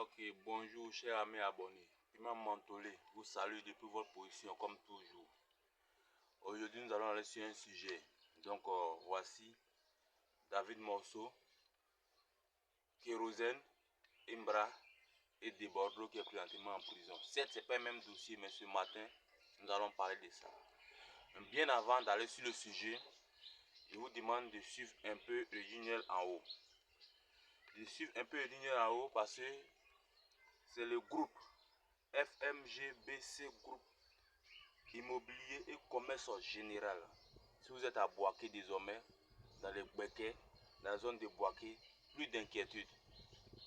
Ok, bonjour chers amis abonnés. Piment Mentolé vous salue depuis votre position comme toujours. Aujourd'hui nous allons aller sur un sujet. Donc voici David Morceau, Kérosène, Imbra et Debordeaux qui est présentement en prison. Certes, c'est pas le même dossier, mais ce matin nous allons parler de ça. Bien avant d'aller sur le sujet, je vous demande de suivre un peu le tunnel en haut. De suivre un peu le tunnel en haut parce que c'est le groupe FMGBC Groupe Immobilier et Commerce Général. Si vous êtes à Boaké désormais, dans les Béquets, dans la zone de Boaké, plus d'inquiétude.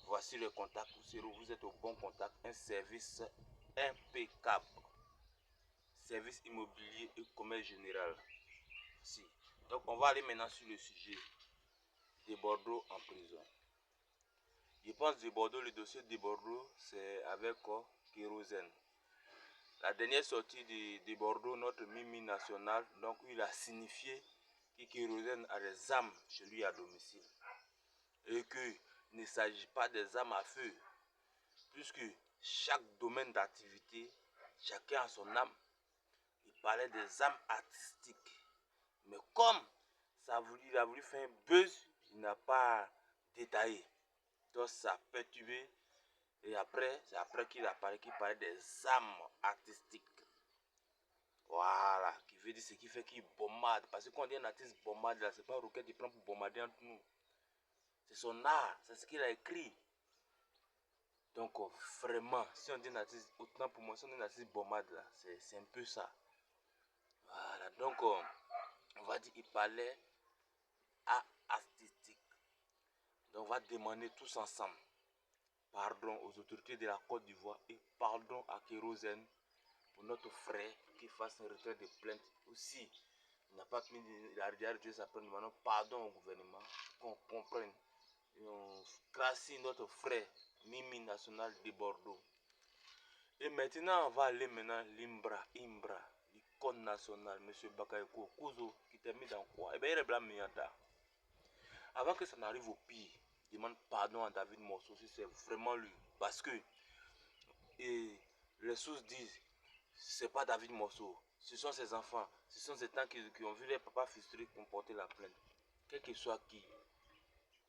Voici le contact, vous êtes au bon contact, un service impeccable. Service immobilier et commerce général. Si. Donc on va aller maintenant sur le sujet de Bordeaux en prison. Je pense de Bordeaux, le dossier de Bordeaux, c'est avec Kérosène. La dernière sortie de Bordeaux, notre Mimi national, donc il a signifié que Kérosène a des armes chez lui à domicile. Et qu'il ne s'agit pas des armes à feu, puisque chaque domaine d'activité, chacun a son âme. Il parlait des armes artistiques. Mais comme il a voulu faire un buzz, il n'a pas détaillé. Donc ça a perturbé. Et après, c'est après qu'il parlait des armes artistiques. Voilà, qui veut dire ce qui fait qu'il bombarde. Parce que quand on dit un artiste bombarde, là, c'est pas Roquette qui prend pour bombarder entre nous. C'est son art, c'est ce qu'il a écrit. Donc vraiment, si on dit un artiste, autant pour moi, si on dit un artiste bombarde, là, c'est un peu ça. Voilà, donc on va dire qu'il parlait art artistique. Donc on va demander tous ensemble pardon aux autorités de la Côte d'Ivoire et pardon à Kérosène pour notre frère qui fasse un retrait de plainte. Aussi, il n'a pas mis, il a retiré sa plainte, demandons pardon au gouvernement, qu'on comprenne. Et on gracie notre frère Mimi national de Bordeaux. Et maintenant, on va aller maintenant l'Imbra, l'icône nationale, M. Bakayoko Kuzo, qui t'est mis dans quoi? Eh bien, il est blâmé. Avant que ça n'arrive au pire, demande pardon à David Morceau si c'est vraiment lui. Parce que les sources disent c'est pas David Morceau, ce sont ses enfants, ce sont ces temps qui ont vu les papas frustrés qui ont porté la plainte. Quel que soit qui,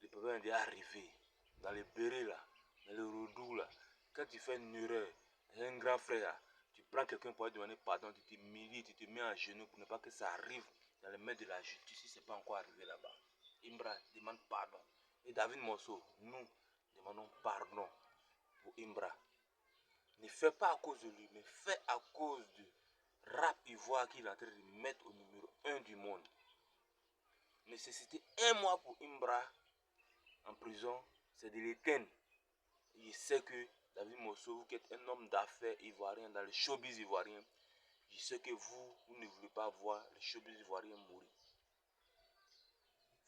le papa est arrivé dans les bérets là, dans le rodou là. Quand tu fais une erreur, un grand frère, tu prends quelqu'un pour lui demander pardon, tu t'humilies, tu te mets à genoux pour ne pas que ça arrive dans les mains de la justice si c'est pas encore arrivé là-bas. Imbra demande pardon. Et David Morceau, nous demandons pardon pour Imbra. Ne fais pas à cause de lui, mais fais à cause du rap ivoire qu'il est en train de mettre au numéro 1 du monde. Nécessiter un mois pour Imbra en prison, c'est de l'éteindre. Je sais que David Morceau, vous qui êtes un homme d'affaires ivoirien dans le showbiz ivoirien, je sais que vous ne voulez pas voir le showbiz ivoirien mourir.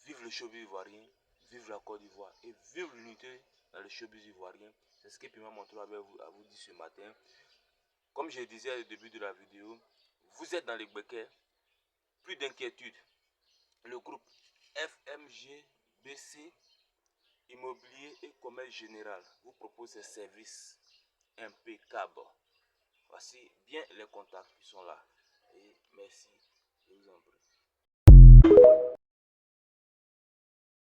Vive le showbiz ivoirien, vive la Côte d'Ivoire et vive l'unité dans le showbiz ivoirien. C'est ce que Piment Mentolé avait à vous dire ce matin. Comme je le disais au début de la vidéo, vous êtes dans les Béquets, plus d'inquiétude. Le groupe FMGBC Immobilier et Commerce Général vous propose ces services impeccables. Voici bien les contacts qui sont là. Et merci, je vous en prie.